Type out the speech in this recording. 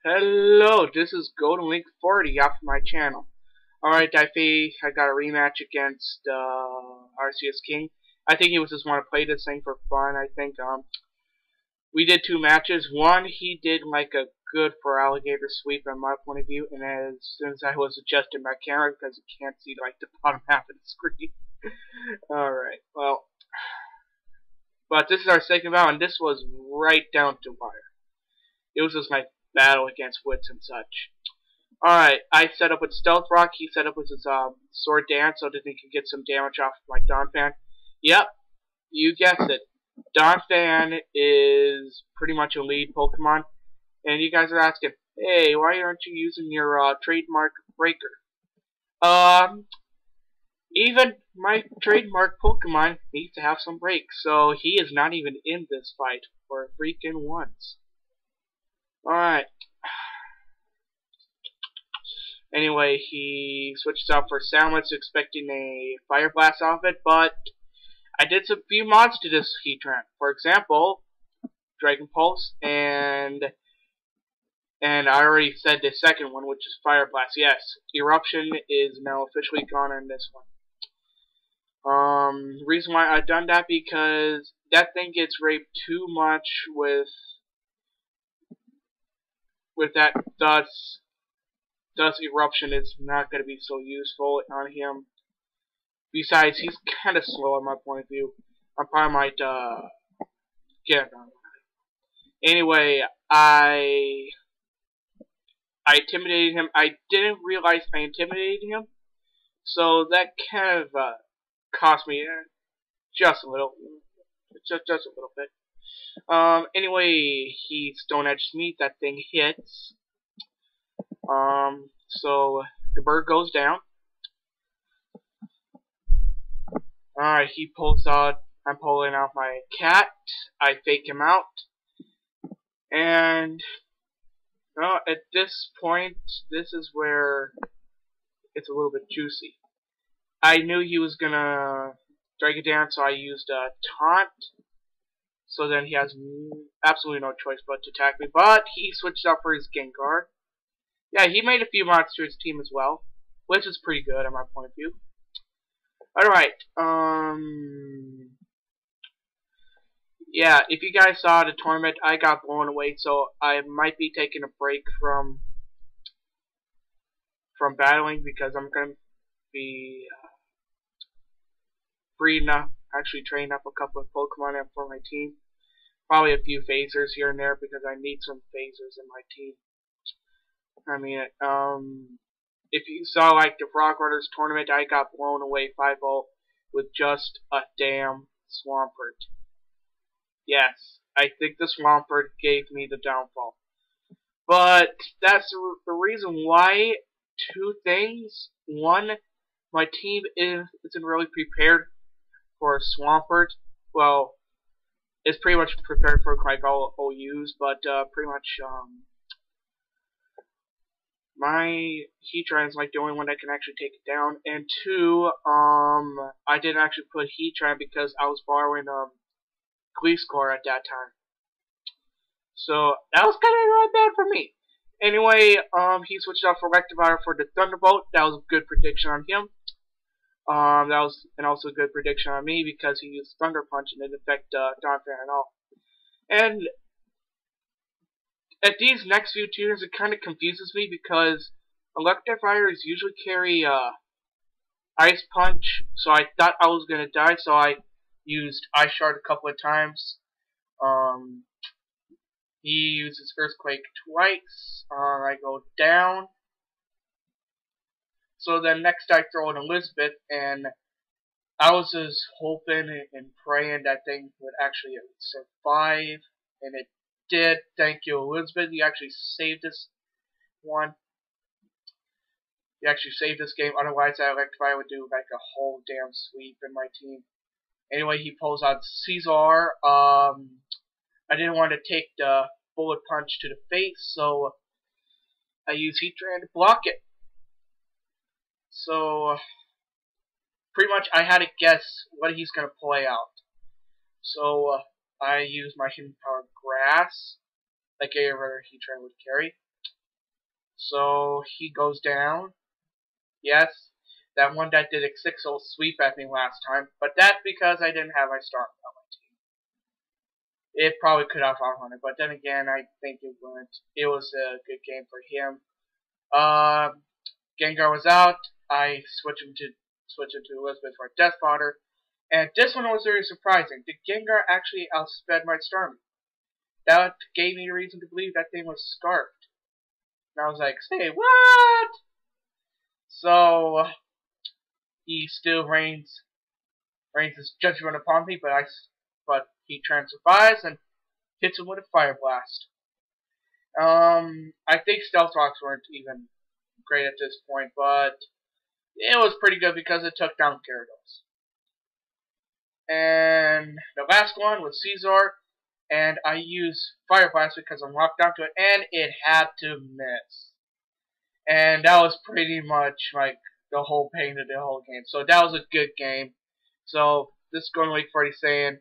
Hello, this is Golden Link 40 off my channel. Alright, I got a rematch against RCS King. I think he was just want to play this thing for fun. I think we did two matches. One, he did like a good for alligator sweep from my point of view, and as soon as I was adjusting my camera because you can't see like the bottom half of the screen. Alright, well, but this is our second battle, and this was right down to wire. It was just my battle against wits and such. Alright, I set up with Stealth Rock, he set up with his Sword Dance so that he could get some damage off my Donphan. Yep, you guessed it. Donphan is pretty much a lead Pokemon. And you guys are asking, hey, why aren't you using your trademark Breaker? Even my trademark Pokemon needs to have some breaks, so he is not even in this fight for freaking once. Alright. Anyway, he switches out for Soundless, expecting a Fire Blast off it, but I did some few mods to this Heatran. For example, Dragon Pulse, and I already said the second one, which is Fire Blast. Yes, Eruption is now officially gone on this one. Reason why I've done that, because that thing gets raped too much with that, thus Eruption is not going to be so useful on him. Besides, he's kind of slow in my point of view. I probably might get him. Anyway, I intimidated him. I didn't realize I intimidated him, so that kind of cost me just a little, just a little bit. Anyway, he Stone Edge me. That thing hits. So the bird goes down. Alright, he pulls out. I'm pulling out my cat. I fake him out. And at this point, this is where it's a little bit juicy. I knew he was gonna drag it down, so I used a taunt. So then he has absolutely no choice but to attack me. But he switched out for his Gengar. Yeah, he made a few mods to his team as well, which is pretty good on my point of view. Alright, yeah, if you guys saw the tournament, I got blown away, so I might be taking a break from battling, because I'm going to be breeding up, actually training up a couple of Pokemon for my team. Probably a few phasers here and there, because I need some phasers in my team. I mean, if you saw like the Frog Runners tournament, I got blown away 5-0 with just a damn Swampert. Yes, I think the Swampert gave me the downfall. But that's the reason why. Two things. One, my team isn't really prepared for a Swampert. Well, it's pretty much prepared for like all OUs, but pretty much my Heatran is like the only one that can actually take it down. And two, I didn't actually put Heatran because I was borrowing Gleescore at that time. So that was kind of really bad for me. Anyway, he switched out for Electivire for the Thunderbolt. That was a good prediction on him. That was also a good prediction on me because he used Thunder Punch and it didn't affect Donphan at all. And at these next few turns, it kind of confuses me because Electivires usually carry Ice Punch, so I thought I was gonna die, so I used Ice Shard a couple of times. He uses Earthquake twice. I go down. So then next I throw in Elizabeth, and I was just hoping and praying that thing would actually survive, and it did. Thank you, Elizabeth. You actually saved this one. You actually saved this game. Otherwise, that Electivire would do like a whole damn sweep in my team. Anyway, he pulls out Caesar. I didn't want to take the bullet punch to the face, so I use Heatran to block it. So pretty much I had to guess what he's going to play out. So I use my Hidden Power Grass, like every other Heatran would carry. So he goes down. Yes, that one that did a 6-0 sweep at me last time, but that's because I didn't have my star on my team. It probably could have 500, but then again, I think it wouldn't. It was a good game for him. Gengar was out. I switched him to Elizabeth for Death Fodder, and this one was very surprising. The Gengar actually outsped my Starmie. That gave me a reason to believe that thing was scarfed. And I was like, say what? So he still rains his judgment upon me, but he survives and hits him with a Fire Blast. I think Stealth Rocks weren't even great at this point, but it was pretty good because it took down Gyarados. And the last one was Caesar, and I used Fire Blast because I'm locked onto it, and it had to miss. And that was pretty much like the whole pain of the whole game. So that was a good game. So this is Golden Week 40 saying,